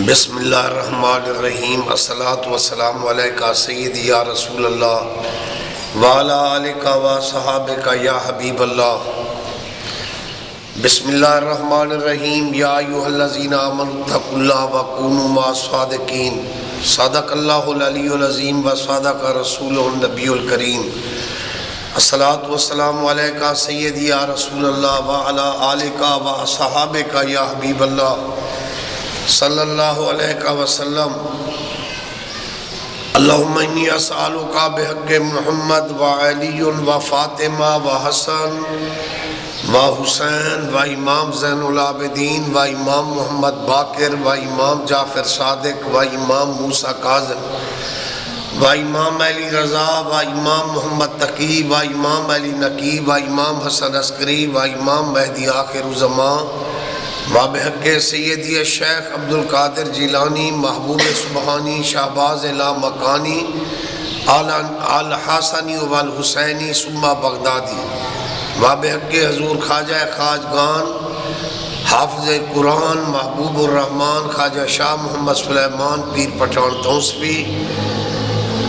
بسم اللہ الرحمن الرحیم الصلاۃ والسلام علیکہ سیدی یا رسول اللہ وعلی آلکہ وصحابکہ یا حبیب اللہ۔ بسم اللہ الرحمن الرحیم یا ایھا الذین آمنوا اتقوا اللہ وکونوا مع الصادقین۔ صدق اللہ العلی العظیم وصدق رسولہ النبی الکریم۔ الصلاۃ والسلام علیکہ سیدی یا رسول اللہ وعلی آلکہ وصحابکہ یا حبیب اللہ صلی اللہ علیہ وسلم۔ اللہم انی اسألک بحق محمد وعلی وفاطمہ وحسن وحسین و امام زین العابدین و امام محمد باقر و امام جعفر صادق و امام موسیٰ کاظم و امام علی رضا و امام محمد تقی و امام علی نقی و امام حسن عسکری و امام مہدی آخر الزمان و بحق سیدی الشیخ عبد القادر جیلانی محبوب سبحانی شہباز لا مکانی الحسنی والحسینی ثم بغدادی و بحق حضور خواجہ خواجگان حافظ قرآن محبوب الرحمن خواجہ شاہ محمد سلیمان پیر پٹھان توسوی۔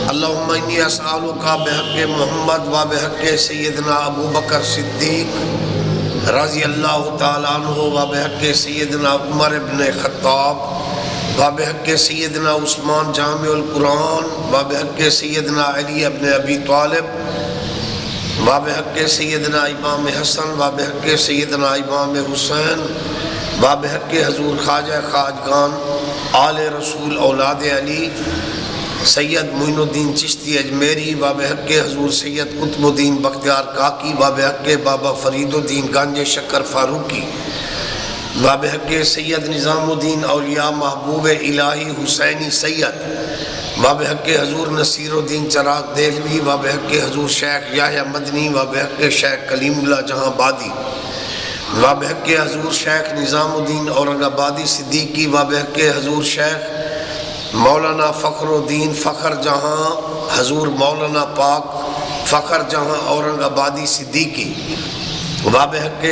اللہم انی اسألک بحق محمد و بحق سیدنا ابو بکر صدیق رضی اللہ تعالیٰ عنہ و بحق سیدنا عمر ابن خطاب و بحق سیدنا عثمان جامع القرآن و بحق سیدنا علی ابن ابی طالب و بحق سیدنا امام حسن و بحق سیدنا امام حسین و بحق حضور خواجہ خواجگان آل رسول اولاد علی سید معین الدین چشتی اجمیری و بحق حضور سید قطب الدین بختیار کاکی و بحق بابا فرید الدین گنج شکر فاروقی و بحق سید نظام الدین اولیاء محبوب الہی حسینی سید و بحق حضور نصیر الدین چراغ دہلوی و بحق حضور شیخ یحییٰ مدنی و بحق شیخ کلیم اللہ جہاں بادی و بحق حضور شیخ نظام الدین اورنگ آبادی صدیقی و بحق حضور شیخ مولانا فخر الدین فخر جہاں حضور مولانا پاک فخر جہاں اورنگ آبادی صدیقی و بحق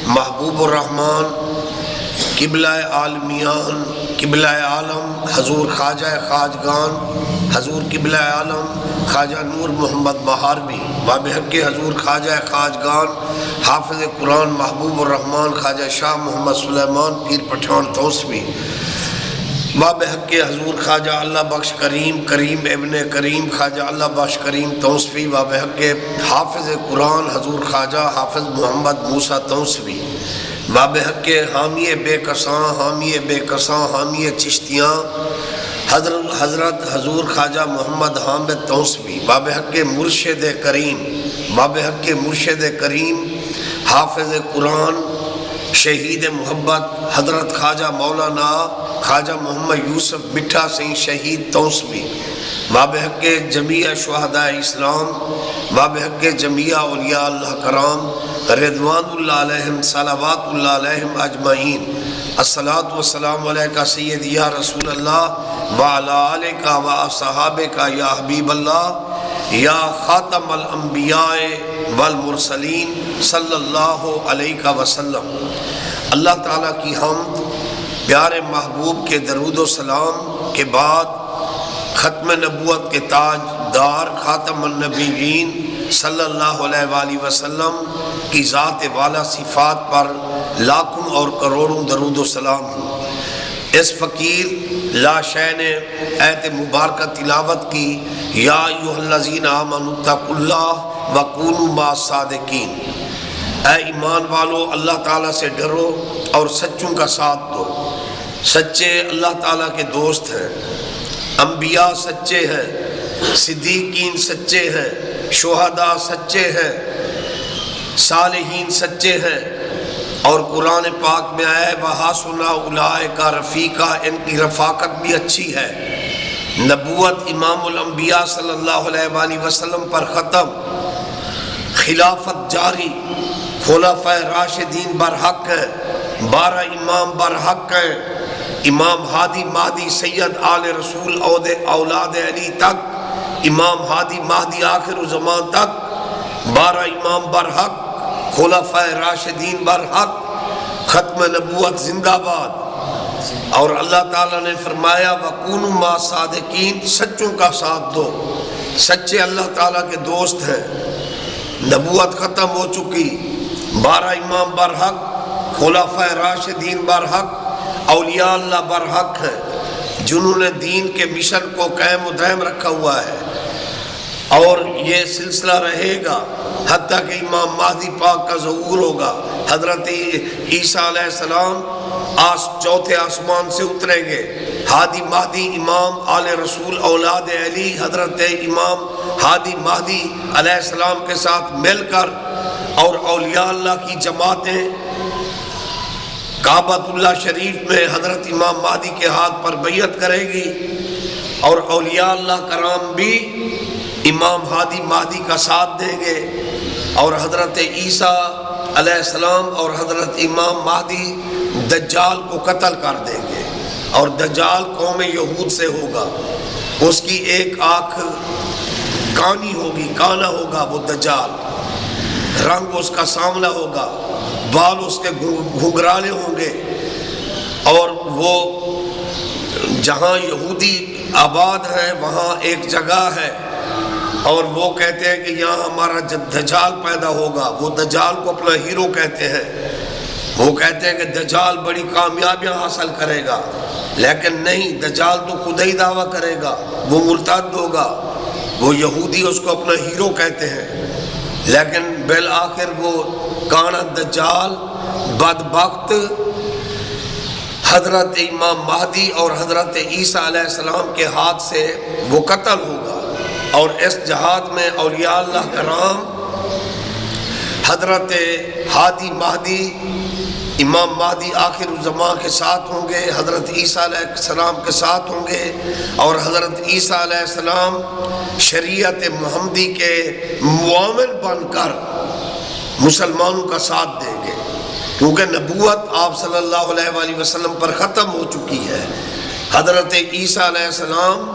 محبوب الرحمن قبلہ عالمیان قبلہ عالم حضور خواجہ خواجگان حضور قبلہ عالم خواجہ نور محمد مہاروی و بحق حضور خواجہ خواجگان حافظ قرآن محبوب الرحمن خواجہ شاہ محمد سلیمان پیر پٹھان توسوی و بحق حضور خواجہ اللہ بخش کریم کریم ابن کریم خواجہ اللہ بخش کریم توسوی و بحق حافظ قرآن حضور خواجہ حافظ محمد موسیٰ توسوی و بحق حامی بے کساں حامی چشتیاں حضرت حضور خواجہ محمد حامد توسوی و بحق مرشد کریم حافظ قرآن شہید محبت حضرت خواجہ مولانا خواجہ محمد یوسف مٹھا سنگھ شہید توسوی و بحق جمیع شہداء اسلام و بحق جمیع اولیاء اللہ کرام رضوان اللہ علیہم صلوات اللہ علیہم اجمعین۔ الصلاۃ والسلام علیکہ سیدی یا رسول اللہ وعلی آلکہ واصحابکہ یا حبیب اللہ یا خاتم الانبیاء والمرسلین صلی اللہ علیہ وسلم۔ اللہ تعالیٰ کی حمد پیارے محبوب کے درود و سلام کے بعد ختم نبوت کے تاج دار خاتم النبیین صلی اللہ علیہ وآلہ وسلم کی ذات والا صفات پر لاکھوں اور کروڑوں درود و سلام ہوں۔ اس فقیر لا شے نے ایت مبارکہ تلاوت کی یا ایھا الذین آمنوا اتقوا اللہ وکونوا مع الصادقین۔ اے ایمان والو اللہ تعالیٰ سے ڈرو اور سچوں کا ساتھ دو۔ سچے اللہ تعالیٰ کے دوست ہیں، انبیاء سچے ہیں، صدیقین سچے ہیں، شہداء سچے ہیں، صالحین سچے ہیں، اور قرآن پاک میں آئے وَحَسُنَ أُولَٰئِکَ رَفِیقًا، ان کی رفاقت بھی اچھی ہے۔ نبوت امام الانبیاء صلی اللہ علیہ وآلہ وسلم پر ختم، خلافت جاری، خلفائے راشدین برحق ہیں، 12 امام برحق ہیں، امام ہادی مہدی سید آل رسول اولاد علی تک، امام ہادی مہدی آخر الزمان تک 12 امام برحق، خلفائے راشدین برحق، ختم نبوت زندہ باد۔ اور اللہ تعالیٰ نے فرمایا وَكُونُوا مَعَ الصَّادِقِينَ، سچوں کا ساتھ دو، سچے اللہ تعالیٰ کے دوست ہیں۔ نبوت ختم ہو چکی، 12 امام برحق، خلفائے راشدین برحق، اولیاء اللہ برحق ہیں جنہوں نے دین کے مشن کو قائم و دائم رکھا ہوا ہے، اور یہ سلسلہ رہے گا حتیٰ کہ امام مہدی پاک کا ظہور ہوگا۔ حضرت عیسیٰ علیہ السلام چوتھے آسمان سے اتریں گے، ہادی مہدی امام آل رسول اولاد علی حضرت امام ہادی مہدی علیہ السلام کے ساتھ مل کر، اور اولیاء اللہ کی جماعتیں کعبۃ اللہ شریف میں حضرت امام مہدی کے ہاتھ پر بیعت کرے گی، اور اولیاء اللہ کرام بھی امام ہادی مہدی کا ساتھ دیں گے، اور حضرت عیسیٰ علیہ السلام اور حضرت امام مہدی دجال کو قتل کر دیں گے، اور دجال قوم یہود سے ہوگا، اس کی ایک آنکھ کانی ہوگی، کانا ہوگا وہ دجال، رنگ اس کا سانولا ہوگا، بال اس کے گھنگرالے ہوں گے، اور وہ جہاں یہودی آباد ہیں وہاں ایک جگہ ہے، اور وہ کہتے ہیں کہ یہاں ہمارا دجال پیدا ہوگا، وہ دجال کو اپنا ہیرو کہتے ہیں، وہ کہتے ہیں کہ دجال بڑی کامیابیاں حاصل کرے گا، لیکن نہیں، دجال تو خود ہی دعویٰ کرے گا، وہ مرتد ہوگا، وہ یہودی اس کو اپنا ہیرو کہتے ہیں، لیکن بالآخر وہ کانا دجال بدبخت حضرت امام مہدی اور حضرت عیسیٰ علیہ السلام کے ہاتھ سے وہ قتل ہوگا، اور اس جہاد میں اولیاء اللہ کرام حضرت ہادی مہدی امام مہدی آخر الزمان کے ساتھ ہوں گے، حضرت عیسیٰ علیہ السلام کے ساتھ ہوں گے، اور حضرت عیسیٰ علیہ السلام شریعت محمدی کے معاون بن کر مسلمانوں کا ساتھ دیں گے، کیونکہ نبوت آپ صلی اللہ علیہ وآلہ وسلم پر ختم ہو چکی ہے۔ حضرت عیسیٰ علیہ السلام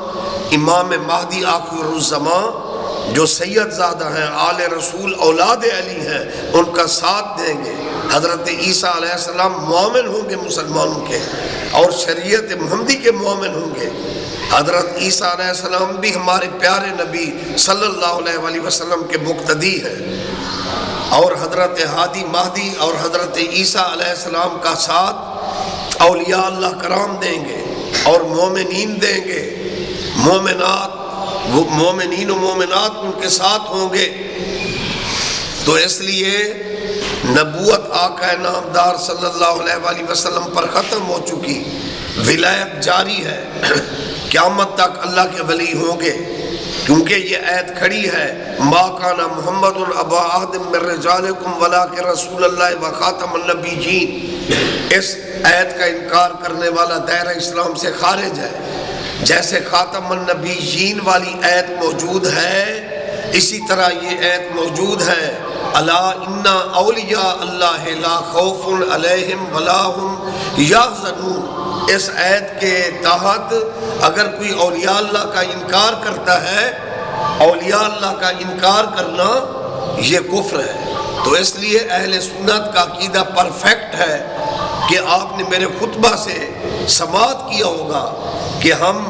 امام مہدی آخر الزمان جو سید زادہ ہیں، آل رسول اولاد علی ہیں، ان کا ساتھ دیں گے۔ حضرت عیسیٰ علیہ السلام مومن ہوں گے مسلمانوں کے، اور شریعت محمدی کے مومن ہوں گے۔ حضرت عیسیٰ علیہ السلام بھی ہمارے پیارے نبی صلی اللہ علیہ وآلہ وسلم کے مقتدی ہیں، اور حضرت ہادی مہدی اور حضرت عیسیٰ علیہ السلام کا ساتھ اولیاء اللہ کرام دیں گے، اور مومنین دیں گے، مومنات، وہ مومنین و مومنات ان کے ساتھ ہوں گے۔ تو اس لیے نبوت آقا نامدار صلی اللہ علیہ وآلہ وسلم پر ختم ہو چکی، ولایت جاری ہے، قیامت تک اللہ کے ولی ہوں گے، کیونکہ یہ آیت کھڑی ہے ما کان محمد ابا احد من رجالکم ولکن رسول اللہ و خاتم النبیین۔ اس آیت کا انکار کرنے والا دائرہ اسلام سے خارج ہے۔ جیسے خاتم النبیین والی آیت موجود ہے، اسی طرح یہ آیت موجود ہے الا ان اولیاء اللہ لا خوف علیہم ولا هم یحزنون۔ اس آیت کے تحت اگر کوئی اولیاء اللہ کا انکار کرتا ہے، اولیاء اللہ کا انکار کرنا یہ کفر ہے۔ تو اس لیے اہل سنت کا عقیدہ پرفیکٹ ہے کہ آپ نے میرے خطبہ سے سماعت کیا ہوگا کہ ہم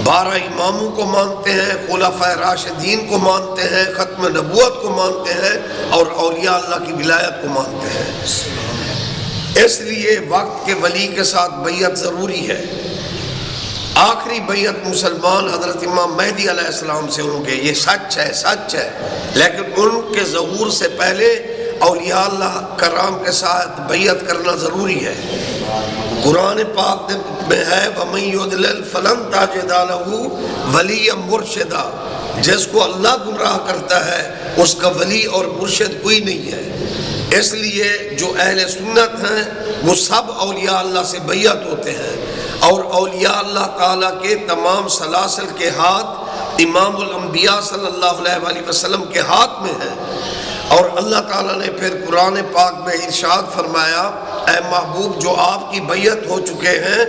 12 اماموں کو مانتے ہیں، خلفائے راشدین کو مانتے ہیں، ختم نبوت کو مانتے ہیں، اور اولیاء اللہ کی ولایت کو مانتے ہیں۔ اس لیے وقت کے ولی کے ساتھ بیعت ضروری ہے۔ آخری بیعت مسلمان حضرت امام مہدی علیہ السلام سے ہوں گے، یہ سچ ہے، سچ ہے، لیکن ان کے ظہور سے پہلے اولیاء اللہ کرام کے ساتھ بیعت کرنا ضروری ہے۔ قرآن پاک میں ہے وَمَن يُضْلِلْ فَلَن تَجِدَ لَهُ وَلِيًّا مُرْشِدًا، جس کو اللہ گمراہ کرتا ہے اس کا ولی اور مرشد کوئی نہیں ہے۔ اس لیے جو اہل سنت ہیں وہ سب اولیاء اللہ سے بیعت ہوتے ہیں، اور اولیاء اللہ تعالیٰ کے تمام سلاسل کے ہاتھ امام الانبیاء صلی اللہ علیہ وآلہ وسلم کے ہاتھ میں ہیں۔ اور اللہ تعالیٰ نے پھر قرآن پاک میں ارشاد فرمایا اے محبوب جو آپ کی بیعت ہو چکے ہیں،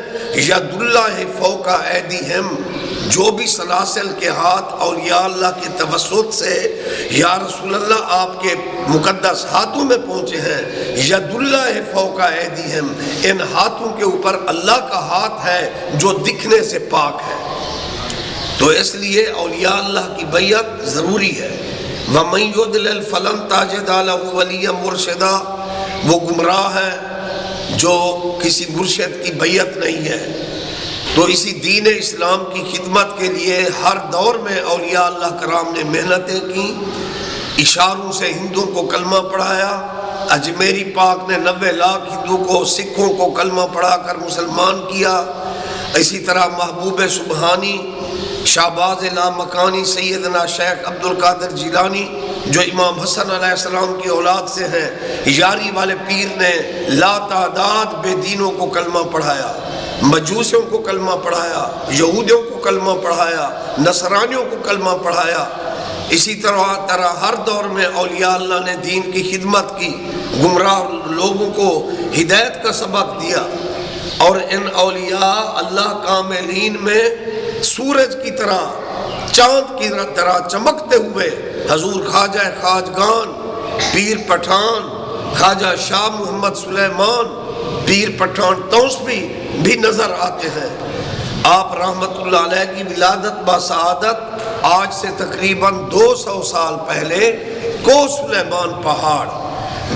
ید اللہ فوق ایدیہم، جو بھی سلاسل کے ہاتھ اولیاء اللہ کے توسط سے یا رسول اللہ آپ کے مقدس ہاتھوں میں پہنچے ہیں، ید اللہ فوق ایدیہم، ان ہاتھوں کے اوپر اللہ کا ہاتھ ہے جو دکھنے سے پاک ہے۔ تو اس لیے اولیاء اللہ کی بیعت ضروری ہے۔ وَمَن يُضْلِلْ فَلَن تَجِدَ لَهُ وَلِيًّا مُرْشِدًا، وہ گمراہ ہے جو کسی مرشد کی بیعت نہیں ہے۔ تو اسی دین اسلام کی خدمت کے لیے ہر دور میں اولیاء اللہ کرام نے محنتیں کی، اشاروں سے ہندوؤں کو کلمہ پڑھایا، اجمیری پاک نے 90 لاکھ ہندو کو، سکھوں کو کلمہ پڑھا کر مسلمان کیا۔ اسی طرح محبوب سبحانی، شہباز لامکانی، سیدنا شیخ عبد القادر جیلانی جو امام حسن علیہ السلام کی اولاد سے ہیں، یاری والے پیر نے لا تعداد بے دینوں کو کلمہ پڑھایا، مجوسیوں کو کلمہ پڑھایا، یہودیوں کو کلمہ پڑھایا، نصرانیوں کو کلمہ پڑھایا۔ اسی طرح ہر دور میں اولیاء اللہ نے دین کی خدمت کی، گمراہ لوگوں کو ہدایت کا سبق دیا۔ اور ان اولیاء اللہ کاملین میں سورج کی طرح، چاند کی طرح چمکتے ہوئے حضور خواجہ خواجگان پیر پٹھان، خواجہ شاہ محمد سلیمان پیر پٹھان توسوی بھی نظر آتے ہیں۔ آپ رحمت اللہ علیہ کی ولادت باسعادت آج سے تقریباً 200 سال پہلے کو سلیمان پہاڑ،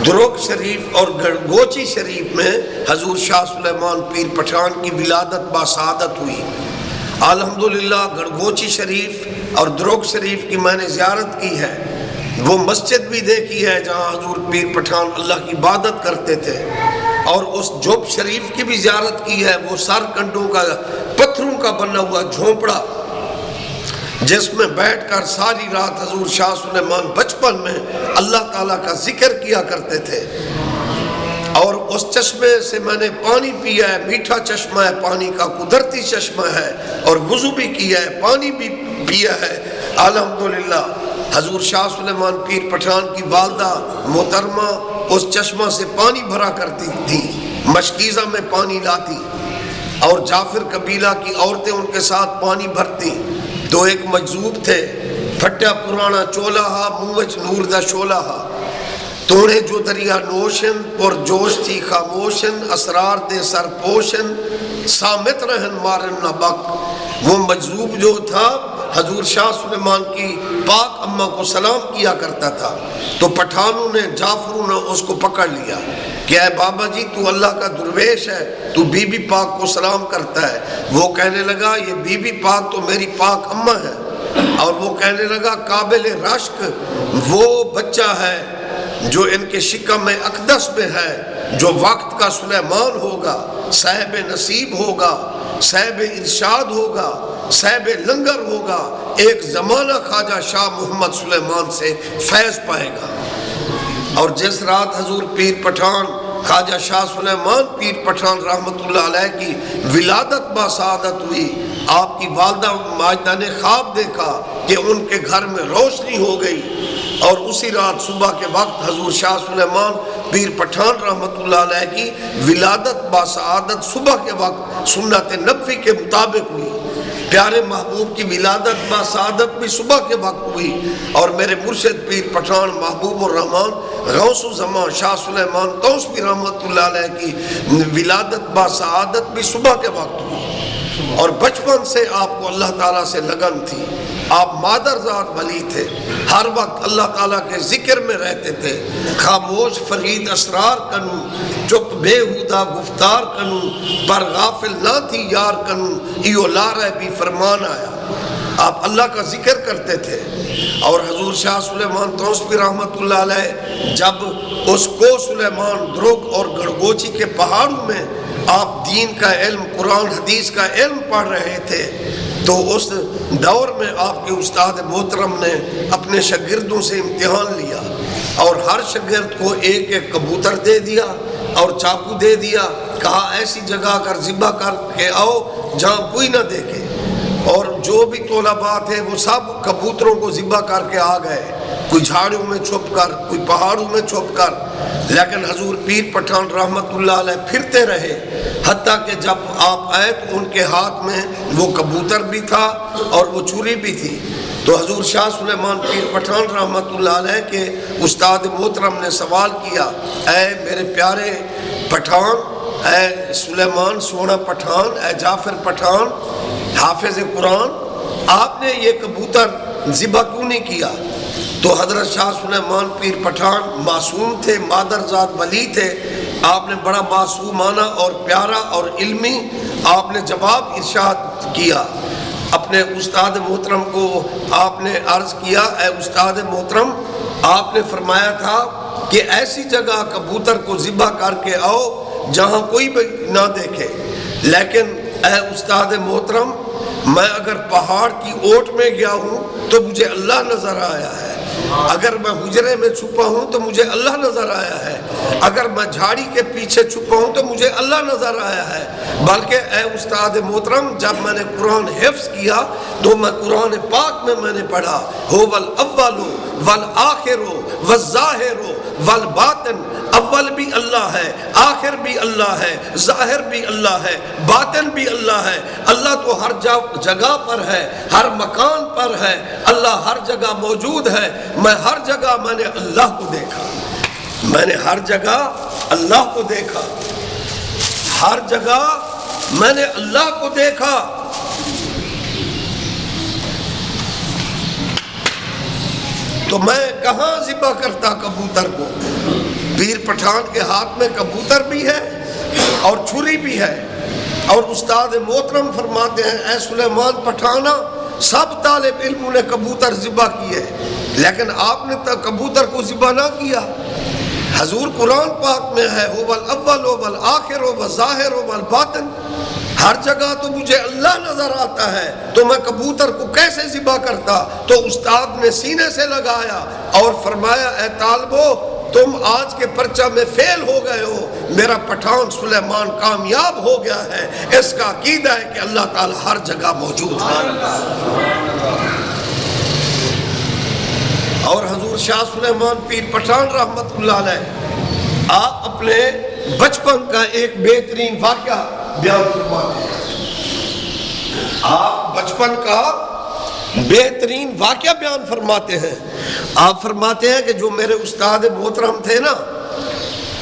دروگ شریف اور گڑگوچی شریف میں حضور شاہ سلیمان پیر پٹھان کی ولادت باسعادت ہوئی۔ الحمدللہ گڑگوچی شریف اور دروگ شریف کی میں نے زیارت کی ہے، وہ مسجد بھی دیکھی ہے جہاں حضور پیر پٹھان اللہ کی عبادت کرتے تھے، اور اس جوب شریف کی بھی زیارت کی ہے، وہ سر کنڈوں کا پتھروں کا بنا ہوا جھونپڑا جس میں بیٹھ کر ساری رات حضور شاہ سلیمان بچپن میں اللہ تعالیٰ کا ذکر کیا کرتے تھے۔ اور اس چشمے سے میں نے پانی پیا ہے، میٹھا چشمہ ہے، پانی کا قدرتی چشمہ ہے، اور وضو بھی کیا ہے، پانی بھی پیا ہے۔ الحمدللہ حضور شاہ سلیمان پیر پٹھان کی والدہ محترمہ اس چشمہ سے پانی بھرا کرتی تھی، مشکیزہ میں پانی لاتی، اور جعفر قبیلہ کی عورتیں ان کے ساتھ پانی بھرتی۔ تو ایک مجذوب تھے، پھٹیا پرانا چولہ ہا، منہ نور دا شولہ ہا، توڑے جو دریا نوشن، پر جوش تھی خاموشن، اسرار دے سر پوشن، سامت رہن مارن نہ بک۔ وہ مجذوب جو تھا حضور شاہ سلیمان کی پاک اماں کو سلام کیا کرتا تھا، تو پٹھانوں نے، جعفروں نے اس کو پکڑ لیا کہ اے بابا جی تو اللہ کا درویش ہے، تو بی بی پاک کو سلام کرتا ہے۔ وہ کہنے لگا یہ بی بی پاک تو میری پاک اماں ہے، اور وہ کہنے لگا قابل رشک وہ بچہ ہے جو ان کے شکم میں اقدس میں ہے، جو وقت کا سلیمان ہوگا، صاحب نصیب ہوگا، صاحب ارشاد ہوگا، صاحب لنگر ہوگا، ایک زمانہ خواجہ شاہ محمد سلیمان سے فیض پائے گا۔ اور جس رات حضور پیر پٹھان خواجہ شاہ سلیمان پیر پٹھان رحمت اللہ علیہ کی ولادت باسعادت ہوئی، آپ کی والدہ ماجدہ نے خواب دیکھا کہ ان کے گھر میں روشنی ہو گئی، اور اسی رات صبح کے وقت حضور شاہ سلیمان پیر پٹھان رحمت اللہ علیہ کی ولادت باسعادت صبح کے وقت سنت نبوی کے مطابق ہوئی۔ پیارے محبوب کی ولادت باسعادت بھی صبح کے وقت ہوئی، اور میرے مرشد پیر پٹھان محبوب الرحمان غوث الزمان شاہ سلیمان توسوی رحمت اللہ علیہ کی ولادت باسعادت بھی صبح کے وقت ہوئی۔ اور بچپن سے آپ کو اللہ تعالیٰ سے لگن تھی، آپ مادر ذات ولی تھے، ہر وقت اللہ تعالیٰ کے ذکر میں رہتے تھے، خاموش فرید اسرار کنو، چپ بےہودہ گفتار کنو، پر غافل نہ تھی یار کنو، ایو لارہ بھی فرمان آیا۔ آپ اللہ کا ذکر کرتے تھے۔ اور حضور شاہ سلیمان توسوی رحمت اللہ علیہ جب اس کو سلیمان دروگ اور گڑگوچی کے پہاڑوں میں آپ دین کا علم، قرآن حدیث کا علم پڑھ رہے تھے، تو اس دور میں آپ کے استاد محترم نے اپنے شاگردوں سے امتحان لیا، اور ہر شاگرد کو ایک ایک کبوتر دے دیا اور چاقو دے دیا، کہا ایسی جگہ کر ذبح کر کے آؤ جہاں کوئی نہ دیکھے۔ اور جو بھی طلباء تھے وہ سب کبوتروں کو ذبح کر کے آ گئے، کوئی جھاڑیوں میں چھپ کر، کوئی پہاڑوں میں چھپ کر، لیکن حضور پیر پٹھان رحمت اللہ علیہ پھرتے رہے، حتیٰ کہ جب آپ آئے تو ان کے ہاتھ میں وہ کبوتر بھی تھا اور وہ چھری بھی تھی۔ تو حضور شاہ سلیمان پیر پٹھان رحمت اللہ علیہ کے استاد محترم نے سوال کیا، اے میرے پیارے پٹھان، اے سلیمان سونا پٹھان، اے جعفر پٹھان حافظ قرآن، آپ نے یہ کبوتر ذبح کیوں نہیں کیا؟ تو حضرت شاہ سلیمان پیر پٹھان معصوم تھے، مادرزاد ولی تھے، آپ نے بڑا معصومانہ اور پیارا اور علمی آپ نے جواب ارشاد کیا۔ اپنے استاد محترم کو آپ نے عرض کیا، اے استاد محترم، آپ نے فرمایا تھا کہ ایسی جگہ کبوتر کو ذبح کر کے آؤ جہاں کوئی بھی نہ دیکھے، لیکن اے استاد محترم، میں اگر پہاڑ کی اوٹ میں گیا ہوں تو مجھے اللہ نظر آیا ہے، اگر میں حجرے میں چھپا ہوں تو مجھے اللہ نظر آیا ہے، اگر میں جھاڑی کے پیچھے چھپا ہوں تو مجھے اللہ نظر آیا ہے، بلکہ اے استاد محترم جب میں نے قرآن حفظ کیا تو میں قرآن پاک میں نے پڑھا، هو الاول والآخر والظاہر والباطن، اول بھی اللہ ہے، آخر بھی اللہ ہے، ظاہر بھی اللہ ہے، باطن بھی اللہ ہے۔ اللہ تو ہر جگہ پر ہے، ہر مکان پر ہے، اللہ ہر جگہ موجود ہے۔ میں ہر جگہ میں نے اللہ کو دیکھا، میں نے ہر جگہ اللہ کو دیکھا، ہر جگہ میں نے اللہ کو دیکھا۔ تو میں کہاں ذبح کرتا کبوتر کو؟ پیر پٹھان کے ہاتھ میں کبوتر بھی ہے اور چھری بھی ہے، اور استاد محترم فرماتے ہیں، اے سلیمان پٹھانا، سب طالب علموں نے کبوتر ذبح کیے لیکن آپ نے تو کبوتر کو ذبح نہ کیا۔ حضور قرآن پاک میں ہے، هو الاول والآخر والظاہر والباطن، ہر جگہ تو مجھے اللہ نظر آتا ہے، تو میں کبوتر کو کیسے ذبح کرتا؟ تو استاد نے سینے سے لگایا اور فرمایا، اے طالبو، تم آج کے پرچہ میں فیل ہو گئے ہو، میرا پٹھان سلیمان کامیاب ہو گیا ہے، اس کا عقیدہ ہے کہ اللہ تعالی ہر جگہ موجود ہے۔ اور حضور شاہ سلیمان پیر پٹھان رحمت اللہ علیہ آپ اپنے بچپن کا ایک بہترین واقعہ بیان فرماتے ہیں، آپ بچپن کا بہترین واقعہ بیان فرماتے ہیں۔ آپ فرماتے ہیں کہ جو میرے استاد محترم تھے نا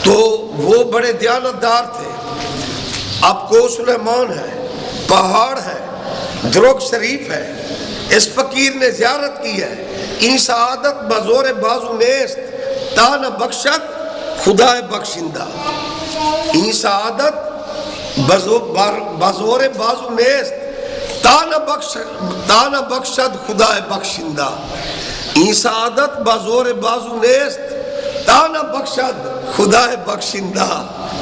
تو وہ بڑے دیانتدار تھے۔ اب کو سلیمان ہے، پہاڑ ہے، دروگ شریف ہے، اس فقیر نے زیارت کی ہے، این سعادت بزور بازو نیست تا نہ بخشت خدا بخشندہ، این سعادت بزور بازو نیست تا نہ بخشد خدا بخشندہ، این سعادت بزور بازو نیست تا نہ بخشد خدا بخشندہ۔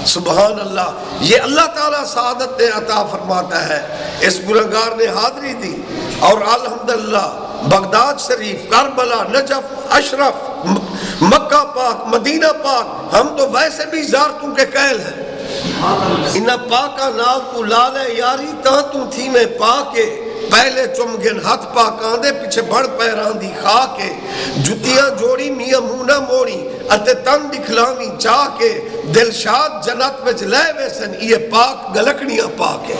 سبحان اللہ، یہ اللہ تعالیٰ سعادت عطا فرماتا ہے۔ اس گنہگار نے حاضری دی اور الحمدللہ بغداد شریف، کربلا، نجف، اشرف، مکہ پاک، مدینہ پاک، ہم تو ویسے بھی زیارتوں کے قائل ہیں۔ انہ پاکا ناو تو لالے یاری تاں تو تھی میں پاکے، پہلے چمگن ہاتھ پاکاں دے پیچھے بڑھ پیران دی خاکے، جتیاں جوڑی میاں مونہ موڑی اتے تن دکھلامی چاکے، دل شاد جنت وچ لے ویسن یہ پاک گلکنیاں پاکے۔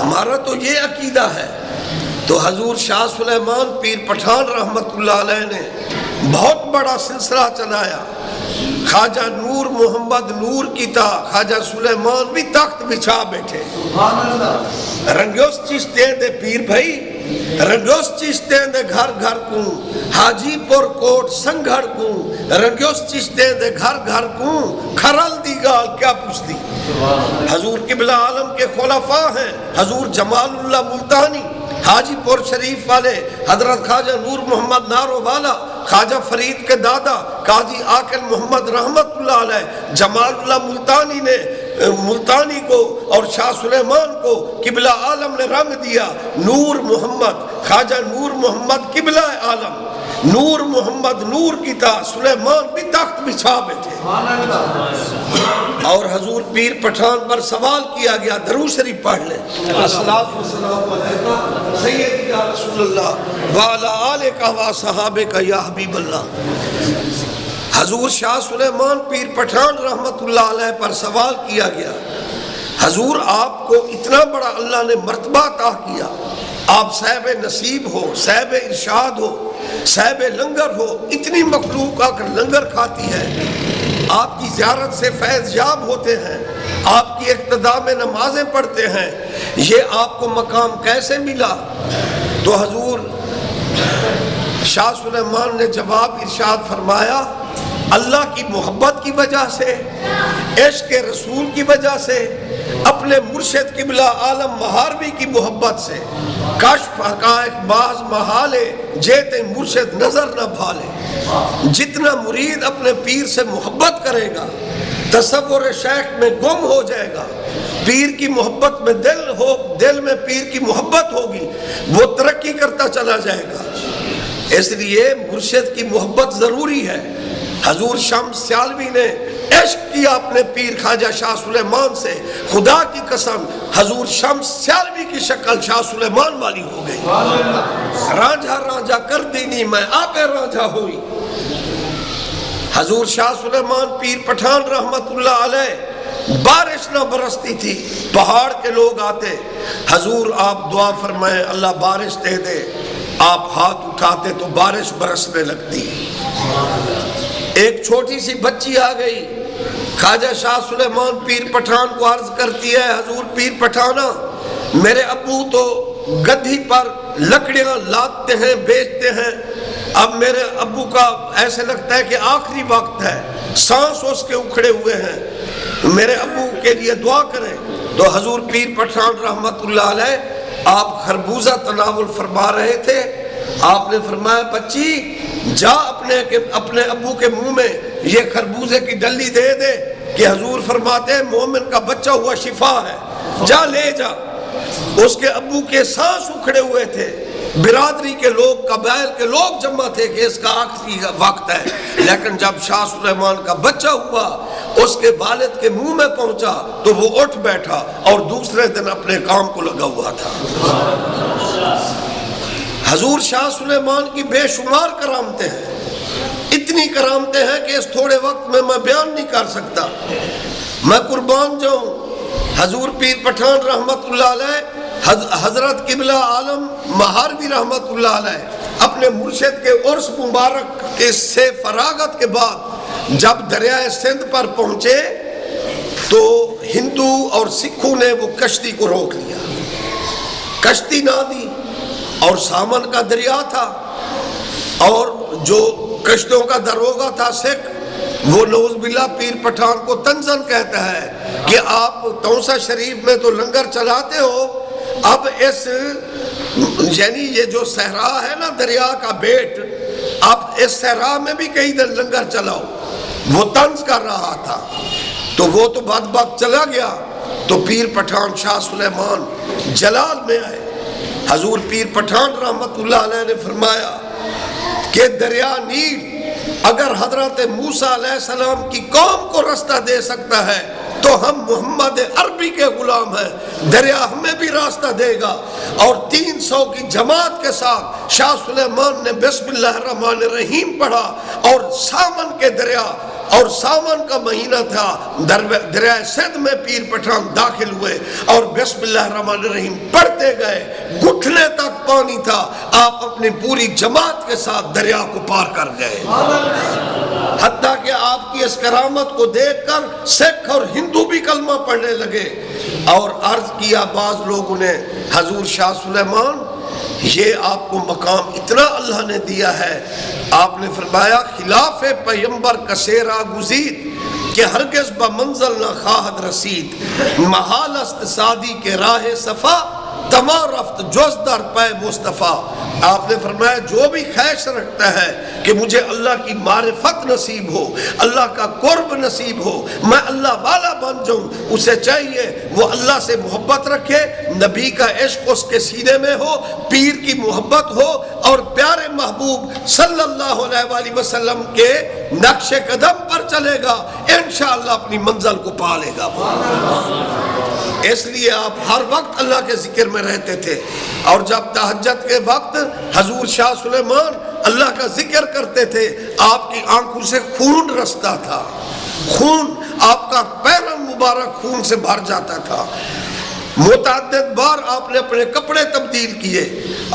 ہمارا تو یہ عقیدہ ہے۔ تو حضور شاہ سلیمان پیر پٹھان رحمت اللہ علیہ نے بہت بڑا سلسلہ چلایا۔ خواجہ نور محمد نور کی تا خواجہ سلیمان بھی تخت بچھا بیٹھے۔ رنگیوس چشتیں دے پیر بھائی، رنگیوس چشتیں دے گھر گھر کوں، حاجی پور کوٹ سنگھڑ کوں، رنگیوس چشتیں دے گھر گھر کوں، کھرل دی گال کیا پوچھتی۔ حضور قبلہ عالم کے خلفاء ہیں، حضور جمال اللہ ملتانی، حاجی پور شریف والے حضرت خواجہ نور محمد نارو والا، خواجہ فرید کے دادا قاضی عاقل محمد رحمت اللہ علیہ، جمال اللہ ملتانی نے ملتانی کو اور شاہ سلیمان کو قبلہ عالم نے رنگ دیا۔ نور محمد، خواجہ نور محمد قبلہ عالم، نور محمد نور کی تھا، سلیمان بھی تخت بچھا میں تھے۔ اور حضور پیر پٹھان پر سوال کیا گیا، درود شریف پڑھ لیں، الصلاۃ والسلام علیکہ سیدی یا رسول اللہ وعلی آلک و صحابک یا حبیب اللہ۔ حضور شاہ سلیمان پیر پٹھان رحمت اللہ علیہ پر سوال کیا گیا، حضور آپ کو اتنا بڑا اللہ نے مرتبہ عطا کیا، آپ صاحب نصیب ہو، صاحب ارشاد ہو، صاحب لنگر ہو، اتنی مخلوق آ کر لنگر کھاتی ہے، آپ کی زیارت سے فیض یاب ہوتے ہیں، آپ کی اقتداء میں نمازیں پڑھتے ہیں، یہ آپ کو مقام کیسے ملا؟ تو حضور شاہ سلیمان نے جواب ارشاد فرمایا، اللہ کی محبت کی وجہ سے، عشق رسول کی وجہ سے، اپنے مرشد قبلہ عالم مہاروی کی محبت سے، کشف حقائق باز محالے جیتے مرشد نظر نہ بھالے۔ جتنا مرید اپنے پیر سے محبت کرے گا تصور شیخ میں گم ہو جائے گا، پیر کی محبت میں دل میں پیر کی محبت ہوگی، وہ ترقی کرتا چلا جائے گا۔ اس لیے مرشد کی محبت ضروری ہے۔ حضور شمس سیالوی نے عشق کیا اپنے پیر خواجہ شاہ سلیمان سے، خدا کی قسم حضور شمس سیالوی کی شکل شاہ سلیمان والی ہو گئی۔ رانجھا رانجھا کر دینی میں آپ رانجھا ہوئی۔ حضور شاہ سلیمان پیر پٹھان رحمت اللہ علیہ، بارش نہ برستی تھی، پہاڑ کے لوگ آتے، حضور آپ دعا فرمائیں اللہ بارش دے دے، آپ ہاتھ اٹھاتے تو بارش برسنے لگتی۔ ایک چھوٹی سی بچی آ گئی، خواجہ شاہ سلیمان پیر پٹھان کو عرض کرتی ہے، حضور پیر پٹھانا، میرے ابو تو گدھی پر لکڑیاں لادتے ہیں بیچتے ہیں، اب میرے ابو کا ایسے لگتا ہے کہ آخری وقت ہے، سانس اس کے اکھڑے ہوئے ہیں، میرے ابو کے لیے دعا کریں۔ تو حضور پیر پٹھان رحمت اللہ علیہ آپ خربوزہ تناول فرما رہے تھے، آپ نے فرمایا بچی جا اپنے ابو کے منہ میں یہ خربوزے کی ڈلی دے دے، کہ حضور فرماتے ہیں مومن کا بچہ ہوا شفا ہے، جا لے جا۔ اس کے ابو کے سانس اکھڑے ہوئے تھے، برادری کے لوگ قبائل کے لوگ جمع تھے کہ اس کا آخری وقت ہے، لیکن جب شاہ سلیمان کا بچہ ہوا اس کے والد کے منہ میں پہنچا تو وہ اٹھ بیٹھا اور دوسرے دن اپنے کام کو لگا ہوا تھا۔ حضور شاہ سلیمان کی بے شمار کرامتیں ہیں، اتنی کرامتیں ہیں کہ اس تھوڑے وقت میں بیان نہیں کر سکتا، میں قربان جاؤں۔ حضور پیر پٹھان رحمت اللہ علیہ، حضرت قبلہ عالم مہاروی رحمت اللہ علیہ اپنے مرشد کے عرس مبارک کے سے فراغت کے بعد جب دریائے سندھ پر پہنچے تو ہندو اور سکھوں نے وہ کشتی کو روک لیا، کشتی نہ دی، اور سامن کا دریا تھا، اور جو کشتوں کا دروگا تھا سکھ، وہ نعوذ باللہ پیر پٹھان کو تنزن کہتا ہے کہ آپ تونسا شریف میں تو لنگر چلاتے ہو، اب اس یعنی یہ جو صحرا ہے نا دریا کا بیٹ، اب اس صحرا میں بھی کئی دن لنگر چلاؤ، وہ طنز کر رہا تھا۔ تو وہ تو بات چلا گیا، تو پیر پٹھان شاہ سلیمان جلال میں آئے۔ حضور پیر پٹھان رحمت اللہ علیہ نے فرمایا کہ دریا نیل اگر حضرت موسیٰ علیہ السلام کی قوم کو راستہ دے سکتا ہے تو ہم محمد عربی کے غلام ہیں، دریا ہمیں بھی راستہ دے گا۔ اور 300 کی جماعت کے ساتھ شاہ سلیمان نے بسم اللہ الرحمن الرحیم پڑھا، اور سامن کے دریا، اور ساون کا مہینہ تھا، دریائے سندھ میں پیر پٹھان داخل ہوئے اور بسم اللہ الرحمن الرحیم پڑھتے گئے، گھٹنے تک پانی تھا، آپ اپنی پوری جماعت کے ساتھ دریا کو پار کر گئے۔ حتیٰ کہ آپ کی اس کرامت کو دیکھ کر سکھ اور ہندو بھی کلمہ پڑھنے لگے، اور عرض کیا بعض لوگوں نے حضور شاہ سلیمان یہ آپ کو مقام اتنا اللہ نے دیا ہے، آپ نے فرمایا خلاف پیمبر کسیرا گزید کہ ہرگز بمنزل نہ خواہد رسید، محال است سادی کے راہ صفا تمارفت جز در پے مصطفیٰ. آپ نے فرمایا جو بھی خواہش رکھتا ہے کہ مجھے اللہ کی معرفت نصیب ہو، اللہ کا قرب نصیب ہو، میں اللہ والا بن جاؤں، اسے چاہیے وہ اللہ سے محبت رکھے، نبی کا عشق اس کے سینے میں ہو، پیر کی محبت ہو، اور پیارے محبوب صلی اللہ علیہ وآلہ وسلم کے نقش قدم پر چلے گا، انشاءاللہ اپنی منزل کو پا لے گا. اس لیے آپ ہر وقت اللہ کے ذکر میں رہتے تھے، اور جب تہجد کے وقت حضور شاہ سلیمان اللہ کا ذکر کرتے تھے، آپ کی آنکھوں سے خون رستا تھا، خون آپ کا پیرن مبارک خون سے بھر جاتا تھا. متعدد بار آپ نے اپنے کپڑے تبدیل کیے،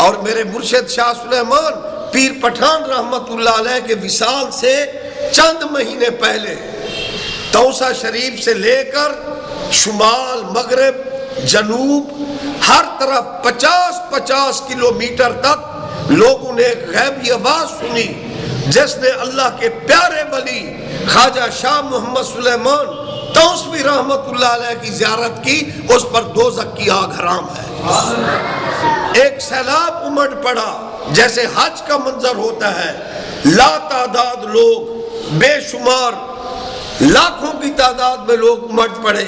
اور میرے مرشد شاہ سلیمان پیر پٹھان رحمت اللہ علیہ کے وصال سے چند مہینے پہلے توسا شریف سے لے کر شمال مغرب جنوب ہر طرف 50 کلومیٹر تک لوگوں نے ایک غیبی آواز سنی، جس نے اللہ کے پیارے ولی خواجہ شاہ محمد سلیمان توسوی رحمت اللہ علیہ کی زیارت کی، اس پر دوزخ کی آگ حرام ہے. ایک سیلاب امڑ پڑا جیسے حج کا منظر ہوتا ہے، لا تعداد لوگ، بے شمار لاکھوں کی تعداد میں لوگ امڑ پڑے،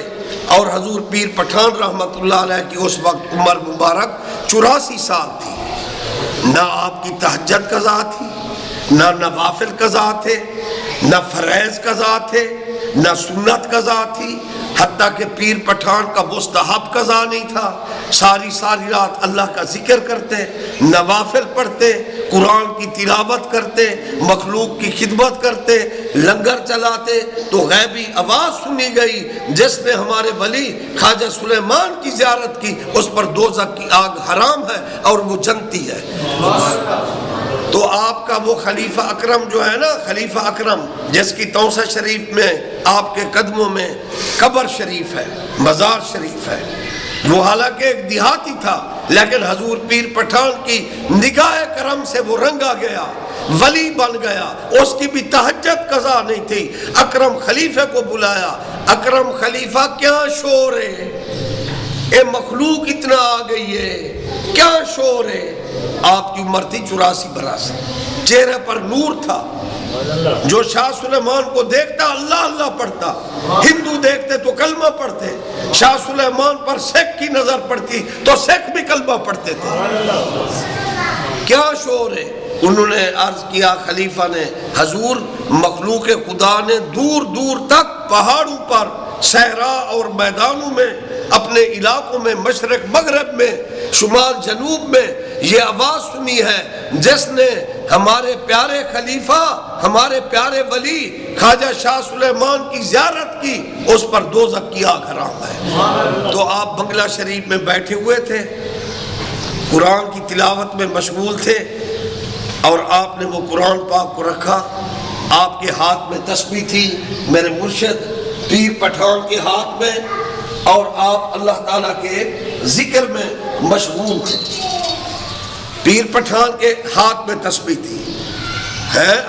اور حضور پیر پٹھان رحمت اللہ علیہ کی اس وقت عمر مبارک 84 سال تھی. نہ آپ کی تہجد قضا تھی، نہ نوافل قضا تھے، نہ فرائض قضا تھے، نہ سنت قضا تھی، حتیٰ کہ پیر پٹھان کا مستحب قضا نہیں تھا. ساری رات اللہ کا ذکر کرتے، نوافل پڑھتے، قرآن کی تلاوت کرتے، مخلوق کی خدمت کرتے، لنگر چلاتے. تو غیبی آواز سنی گئی، جس نے ہمارے ولی خواجہ سلیمان کی زیارت کی، اس پر دوزخ کی آگ حرام ہے اور وہ جنتی ہے. تو آپ کا وہ خلیفہ اکرم جو ہے نا، خلیفہ اکرم جس کی توسا شریف میں آپ کے قدموں میں قبر شریف ہے، مزار شریف ہے، وہ حالانکہ ایک دیہاتی تھا، لیکن حضور پیر پٹھان کی نگاہ کرم سے وہ رنگا گیا، ولی بن گیا. اس کی بھی تہجد قضا نہیں تھی. اکرم خلیفہ کو بلایا، اکرم خلیفہ کیا شور ہے، اے مخلوق اتنا آ گئی ہے، کیا شور ہے. آپ کی عمر تھی 84 برس، چہرے پر نور تھا. جو شاہ سلیمان کو دیکھتا اللہ اللہ پڑھتا، ہندو دیکھتے تو کلمہ پڑھتے، شاہ سلیمان پر سکھ کی نظر پڑتی تو سکھ بھی کلمہ پڑھتے تھے. کیا شور ہے. انہوں نے عرض کیا خلیفہ نے، حضور مخلوق خدا نے دور دور تک پہاڑوں پر، صحرا اور میدانوں میں، اپنے علاقوں میں، مشرق مغرب میں، شمال جنوب میں یہ آواز سنی ہے، جس نے ہمارے پیارے خلیفہ، ہمارے پیارے ولی خواجہ شاہ سلیمان کی زیارت کی، اس پر دوزخ کی آگ حرام ہے. تو آپ بنگلہ شریف میں بیٹھے ہوئے تھے، قرآن کی تلاوت میں مشغول تھے، اور آپ نے وہ قرآن پاک کو رکھا. آپ کے ہاتھ میں تسبیح تھی، میرے مرشد پیر پٹھان کے ہاتھ میں، اور آپ اللہ تعالیٰ کے ذکر میں مشغول تھے. پیر پٹھان کے ہاتھ میں تسبیح تھی.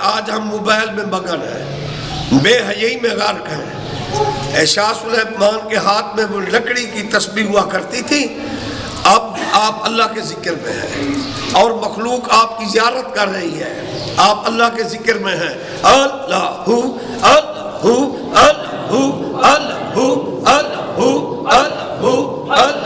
آج ہم موبائل میں مگن ہیں، بے حیائی میں غرق ہیں. شاہ سلیمان کے ہاتھ میں وہ لکڑی کی تسبیح ہوا کرتی تھی. اب آپ اللہ کے ذکر میں ہیں، اور مخلوق آپ کی زیارت کر رہی ہے، آپ اللہ کے ذکر میں ہیں. اللہ اللہ اللہ اللہ اللہ اللہ